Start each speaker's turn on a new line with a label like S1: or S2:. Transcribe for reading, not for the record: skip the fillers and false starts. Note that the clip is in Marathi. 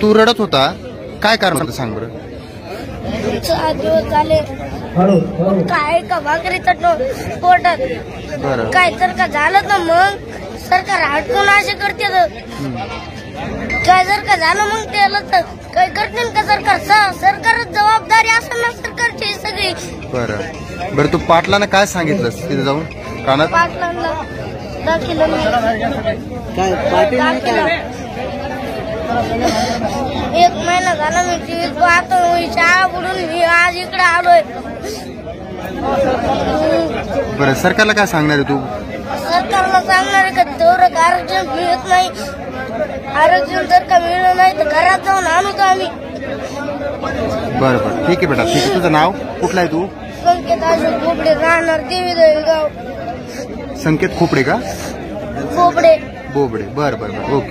S1: तू रडत होता, काय कारण होतं सांग बरं?
S2: 6 दिवस झाले काय का भाकरी तटलो पोटात.
S1: बरं.
S2: काय जर का झालं तर मग सरकार हटकून असे करते. काय जर का झालं मग त्याला तर काय करते का सरकार? सरकारच जबाबदारी असेल ना सरकारची सगळी.
S1: बरं बरं, तू पाटलानं काय सांगितलंस तिथे जाऊन कानात?
S2: पाटलांना दाखिलं मी. एक महिना झाला मी टीव्हीत पाहतो, शाळा बुडून मी आज इकडे आलोय.
S1: बरं, सरकारला काय सांगणार आहे तू?
S2: सरकारला सांगणार आहे का तेवढं आरक्षण मिळत नाही. आरक्षण जर का मिळलं नाही तर घरात जाऊन आणू का आम्ही.
S1: बरं बरं, ठीक आहे बेटा, ठीक आहे. तुझं नाव कुठलं आहे? तू
S2: संकेत अशोक खोपडे, राहणार देवी गाव.
S1: संकेत खोपडे का?
S2: खोपडे
S1: बोबडे. बरं बरं बरं, ओके.